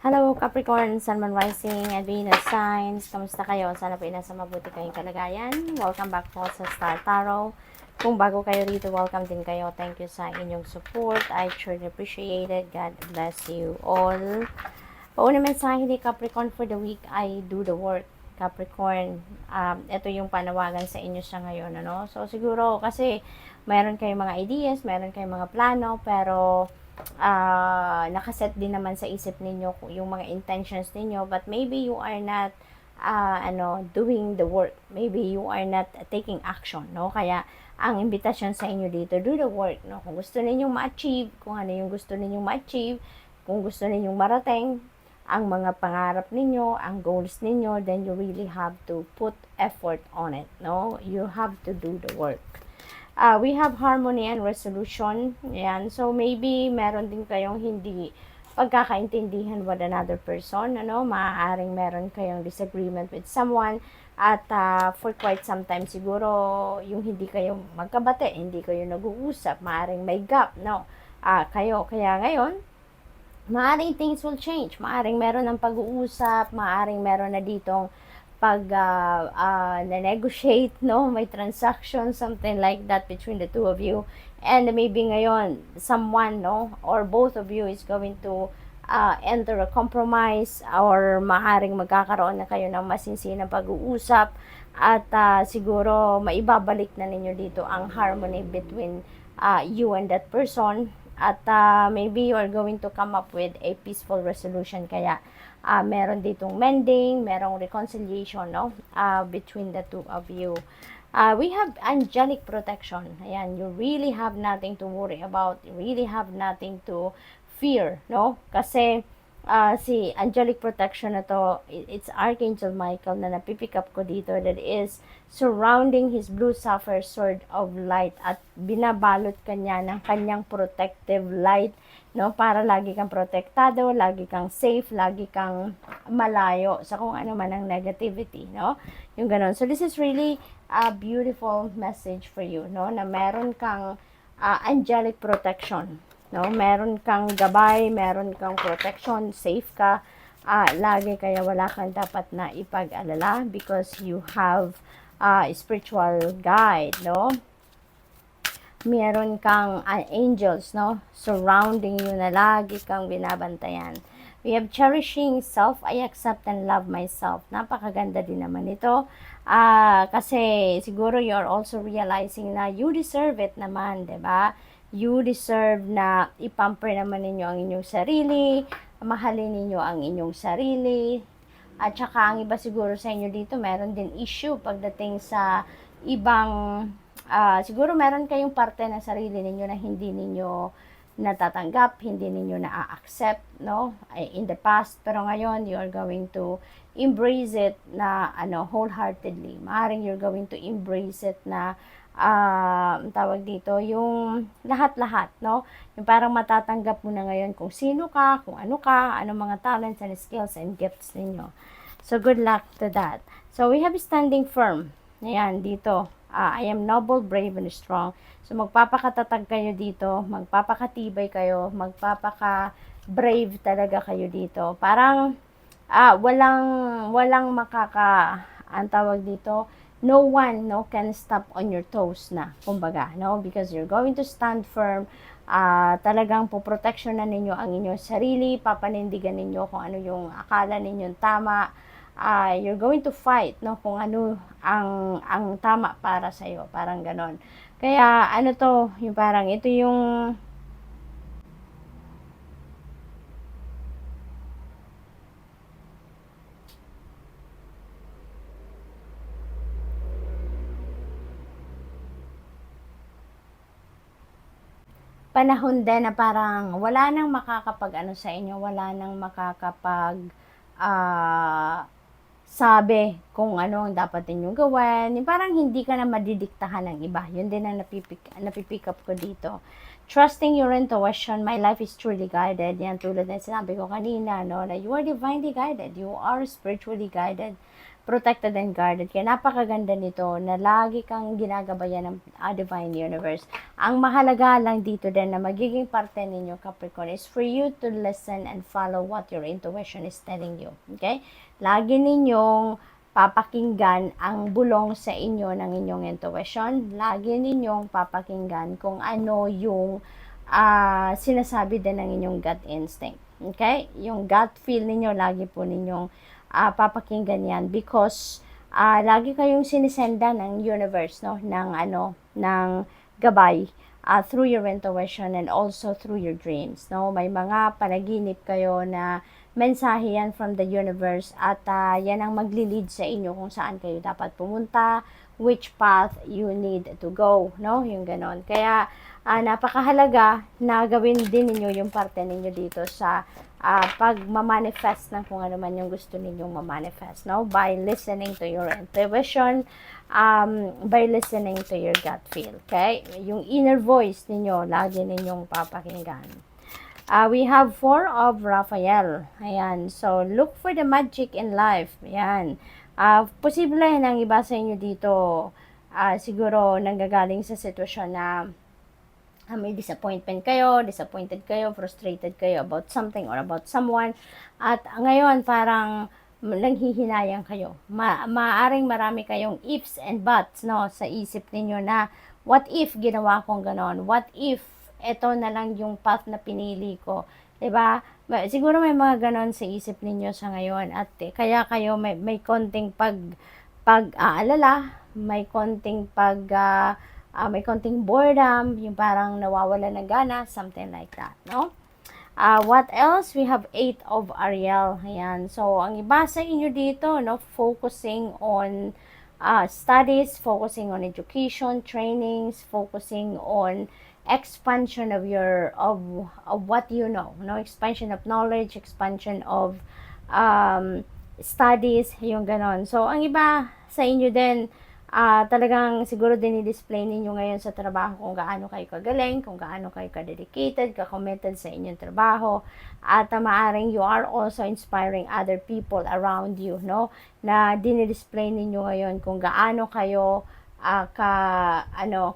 Hello Capricorn, Sun, Moon, Rising, and Venus signs. Kamusta kayo? Sana po nasa mabuti kayong kalagayan. Welcome back po sa Star Tarot. Kung bago kayo rito, welcome din kayo. Thank you sa inyong support. I truly appreciate it. God bless you all. Pauna mensahe ni Capricorn for the week, I do the work. Capricorn, ito yung panawagan sa inyo sa ngayon. Ano? So siguro kasi meron kayong mga ideas, meron kayong mga plano, pero nakaset din naman sa isip ninyo yung mga intentions ninyo, but maybe you are not doing the work, maybe you are not taking action, no? Kaya ang imbitasyon sa inyo dito, do the work, no? Kung gusto ninyong ma-achieve, kung ano yung gusto ninyong ma-achieve, kung gusto ninyong marating ang mga pangarap ninyo, ang goals ninyo, then you really have to put effort on it, no? You have to do the work. We have harmony and resolution. Yan. So, maybe meron din kayong hindi pagkakaintindihan with another person. Ano? Maaaring meron kayong disagreement with someone. At for quite some time siguro, yung hindi kayo magkabate, hindi kayo nag-uusap, maaaring may gap, no? Kayo. Kaya ngayon, maaring things will change. Maaring meron ng pag-uusap, maaring meron na ditong na-negotiate, no? May transaction, something like that between the two of you. And maybe ngayon, someone, no? Or both of you is going to enter a compromise, or maaring magkakaroon na kayo ng masinsinang pag-uusap, at siguro maibabalik na ninyo dito ang harmony between you and that person. At maybe you are going to come up with a peaceful resolution. Kaya meron ditong mending, merong reconciliation, no? Between the two of you. We have angelic protection. Ayan, you really have nothing to worry about. You really have nothing to fear, no? Kasi si angelic protection na to, it's Archangel Michael na napipick up ko dito, that is surrounding his blue sapphire sword of light, at binabalot kanya ng kanyang protective light, no, para lagi kang protektado, lagi kang safe, lagi kang malayo sa kung ano man ang negativity, no, yung ganon. So this is really a beautiful message for you, no, na meron kang angelic protection, no, meron kang gabay, meron kang protection, safe ka lagi, kaya wala kang dapat na ipag-alala because you have spiritual guide, no? Meron kang angels, no, surrounding you na lagi kang binabantayan. We have cherishing self, I accept and love myself. Napakaganda din naman ito. Kasi siguro you're also realizing na you deserve it naman, 'di ba? You deserve na ipamper naman ninyo ang inyong sarili, mahalin ninyo ang inyong sarili. At saka ang iba siguro sa inyo dito, meron din issue pagdating sa ibang, siguro meron kayong parte ng sarili ninyo na hindi ninyo natatanggap, hindi ninyo na-accept, no, in the past. Pero ngayon, you're going to embrace it na wholeheartedly. Maaaring you're going to embrace it na tawag dito, yung lahat-lahat, no? Yung parang matatanggap mo na ngayon kung sino ka, kung ano ka, anong mga talents and skills and gifts ninyo. So, good luck to that. So, we have standing firm. Ayan, dito. I am noble, brave, and strong. So, magpapakatatag kayo dito, magpapakatibay kayo, magpapaka-brave talaga kayo dito. Parang, walang ang tawag dito, no one, no, can stop on your toes na, kumbaga, no, because you're going to stand firm. Talagang poproteksyon na ninyo ang inyong sarili, papanindigan ninyo kung ano yung akala ninyong tama. You're going to fight, no, kung ano ang tama para sa iyo, parang ganon. Kaya ano to, yung parang ito yung panahon din na parang wala nang makakapag-ano sa inyo, wala nang makakapag sabi kung ano ang dapat ninyong gawin. Parang hindi ka na madidiktahan ng iba. Yun din ang napipick up ko dito. Trusting your intuition, my life is truly guided. Yan, tulad na sinabi ko kanina, no, na you are divinely guided. You are spiritually guided. protected and guarded. Kaya napakaganda nito na lagi kang ginagabayan ng Divine Universe. Ang mahalaga lang dito din na magiging parte ninyo, Capricorn, is for you to listen and follow what your intuition is telling you. Okay? Lagi ninyong papakinggan ang bulong sa inyo ng inyong intuition. Lagi ninyong papakinggan kung ano yung sinasabi din ng inyong gut instinct. Okay? Yung gut feel ninyo, lagi po ninyong papakinggan yan because lagi kayong sinisenda ng universe, no? Ng gabay through your intuition and also through your dreams, no? May mga panaginip kayo na mensahe yan from the universe at yan ang maglilid sa inyo kung saan kayo dapat pumunta, which path you need to go, no? Yung ganon. Kaya napakahalaga na gawin din ninyo yung parte ninyo dito sa pag-manifest ng kung ano man yung gusto ninyong ma-manifest, no? By listening to your intuition, by listening to your gut feel, okay? Yung inner voice ninyo, lagi ninyong papakinggan. We have 4 of Raphael. Ayan. So, look for the magic in life. Ayan. Posible ng iba sa inyo dito, siguro nanggagaling sa sitwasyon na may disappointed kayo, frustrated kayo about something or about someone. At ngayon, parang nanghihinayang kayo. Maaring marami kayong ifs and buts, no, sa isip ninyo na, what if ginawa kong ganon? What if ito na lang yung path na pinili ko? Diba? Siguro may mga ganon sa isip ninyo sa ngayon. At kaya kayo may konting pag-aalala, may konting may konting boredom, yung parang nawawala ng gana, something like that, no? What else? We have 8 of Ariel. Ayan. So, ang iba sa inyo dito, no, focusing on studies, focusing on education, trainings, focusing on expansion of your of what you know, no? Expansion of knowledge, expansion of studies, yung ganon. So, ang iba sa inyo din, talagang siguro din i-display ninyo ngayon sa trabaho kung gaano kayo kagaling, kung gaano kayo ka-dedicated, ka-committed sa inyong trabaho, at maaring you are also inspiring other people around you, no? Na dinidisplay ninyo ngayon kung gaano kayo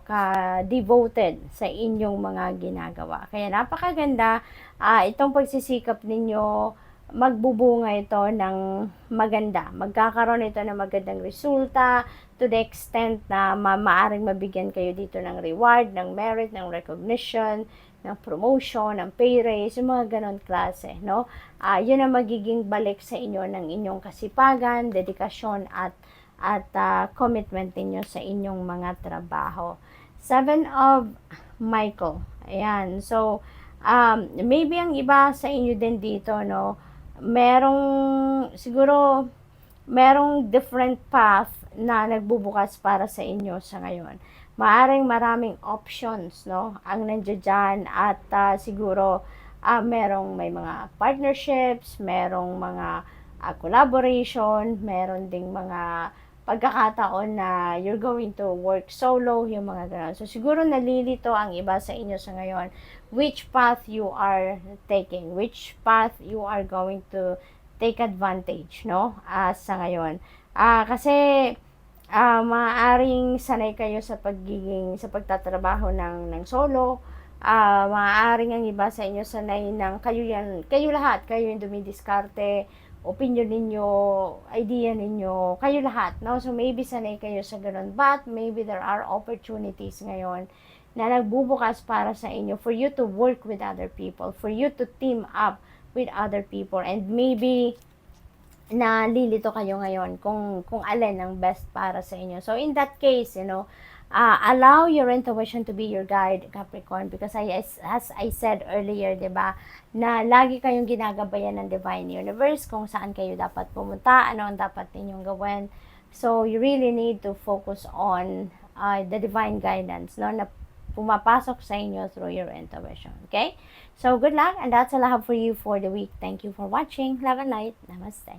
ka-devoted sa inyong mga ginagawa. Kaya napakaganda itong pagsisikap ninyo, magbubunga ito ng maganda. Magkakaroon ito ng magandang resulta to the extent na maaaring mabigyan kayo dito ng reward, ng merit, ng recognition, ng promotion, ng pay raise, yung mga ganon klase, no? Yun ang magiging balik sa inyo ng inyong kasipagan, dedikasyon at commitment niyo sa inyong mga trabaho. 7 of Michael. Ayan. So, maybe ang iba sa inyo din dito, no, merong different path na nagbubukas para sa inyo sa ngayon. Maaring maraming options, no, ang nandiyan dyan at siguro may mga partnerships, merong mga collaboration, meron ding mga pagkakataon na you're going to work solo, yung mga ganun. So, siguro nalilito ang iba sa inyo sa ngayon, which path you are taking, which path you are going to take advantage, no? Sa ngayon. Kasi, maaaring sanay kayo sa pagtatrabaho ng solo, maaaring ang iba sa inyo sanay ng kayo lahat, kayo yung dumidiskarte, opinion ninyo, idea ninyo, kayo lahat, no? So, maybe sanay kayo sa ganun. But, maybe there are opportunities ngayon na nagbubukas para sa inyo for you to work with other people, for you to team up with other people, and maybe nalilito kayo ngayon kung alin ang best para sa inyo. So, in that case, allow your intuition to be your guide, Capricorn, because as I said earlier, diba, na lagi kayong ginagabayan ng Divine Universe kung saan kayo dapat pumunta, ano ang dapat ninyong gawin. So, you really need to focus on the divine guidance, no, na pumapasok sa inyo through your intuition, okay? So, good luck, and that's all I have for you for the week. Thank you for watching. Love and light. Namaste.